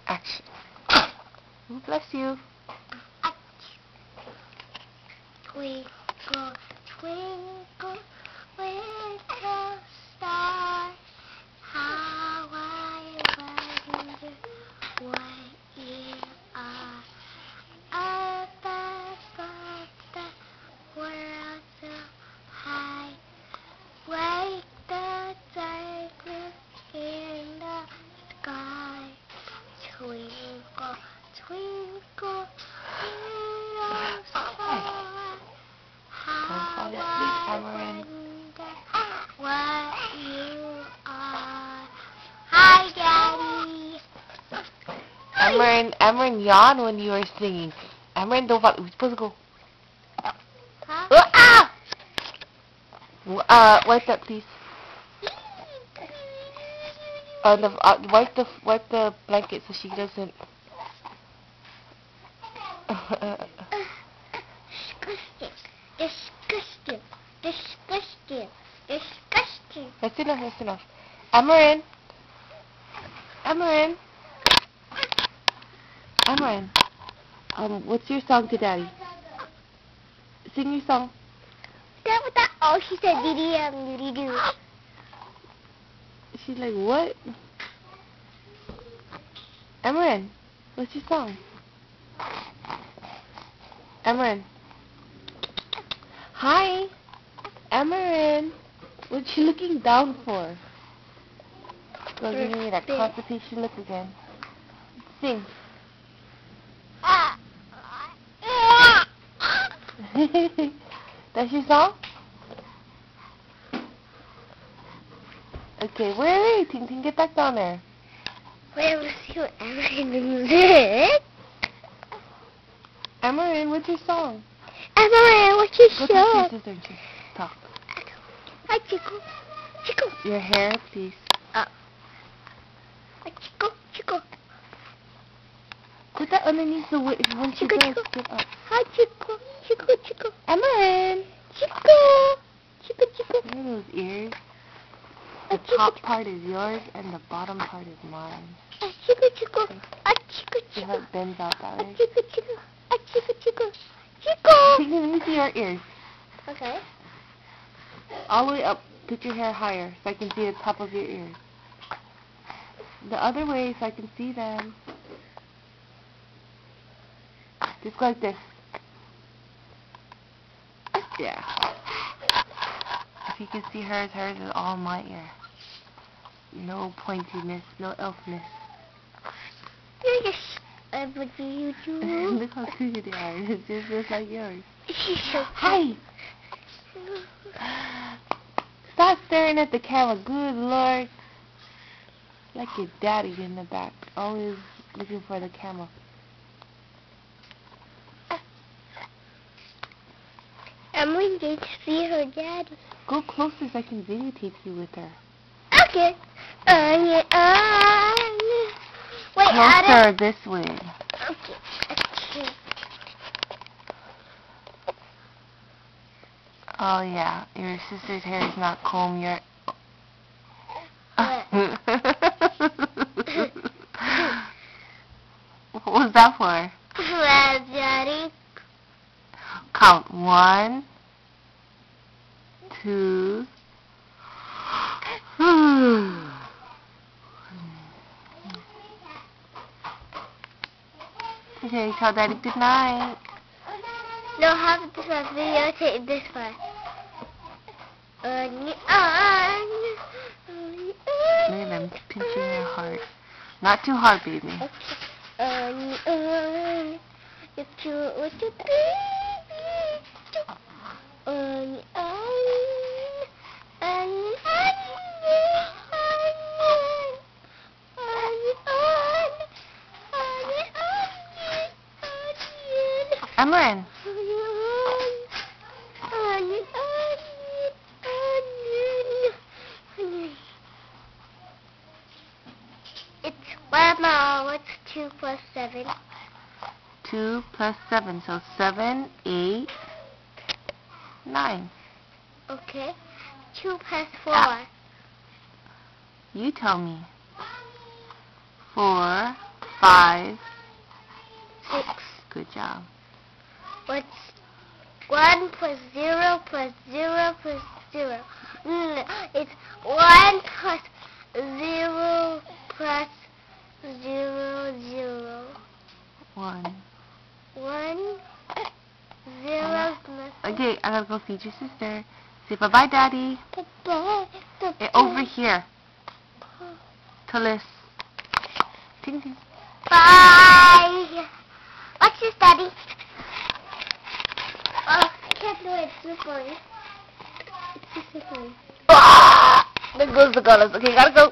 Action. Bless you. Twinkle, twinkle, little star, how I wonder what you are. Up above the world so high, break the darkness in the sky. Twinkle, twinkle, little star, how I wonder what you are. Hi, Daddy. Amarin yawned when you were singing. Amarin, don't fall. We're supposed to go. Huh? Wipe that, please. Wipe the blanket so she doesn't. Disgusting, disgusting, disgusting. That's enough. That's enough. Amarin. What's your song to Daddy? Sing your song. That? Oh, she said dee doo. She's like, what? Amarin, what's your song? Amarin. Hi. Amarin. What you looking down for? Go give me that constipation look again. Sing. That's your song? Okay, wait, Ting Ting, get back down there. Wait, let's see what Amarin did. Amarin, what's your song? Amarin, what's your Go song? to your sister and just talk. Hi, Chico. Chico. Your hair, please. Hi, Chico. Put that underneath the wig when she Chico, does Chico. get up. Hi, Chico. Amarin. Chico. Look at those ears. The top part is yours and the bottom part is mine. Chico. See how it bends out that way? Chico. Let me see your ears. Okay. All the way up. Put your hair higher so I can see the top of your ears. The other way so I can see them. Just like this. Yeah. If you can see hers is all my ear. No pointiness, no elfness. You're just... what do you do? Look how cute they are. It's just like yours. She's so... Hi! Stop staring at the camera. Good Lord. Like your daddy in the back. Always looking for the camera. Emily did see her daddy. Go closer so I can videotape you with her. Okay. Wait, Closer this way. Okay. Oh yeah, your sister's hair is not combed yet. What was that for? Well, Daddy. Count 1, 2. Okay, tell Daddy good night. No, have this one. Videotape this one. Maybe I'm pinching your heart. Not too hard, baby. Amarin. What's 2 plus 7? 2 plus 7, so 7, 8, 9. Okay. 2 plus 4. You tell me. 4 5. 6. Good job. What's 1 plus 0 plus 0 plus 0? It's 1 plus 0 plus 0, 0. 1. 1, 0 plus... Okay, I gotta go feed your sister. Say bye-bye, Daddy. Over here. Tullis. Ting, ting. Bye. What's this, Daddy? Oh, I can't do it. It's too funny. It's too funny. There goes the colors. Okay, gotta go.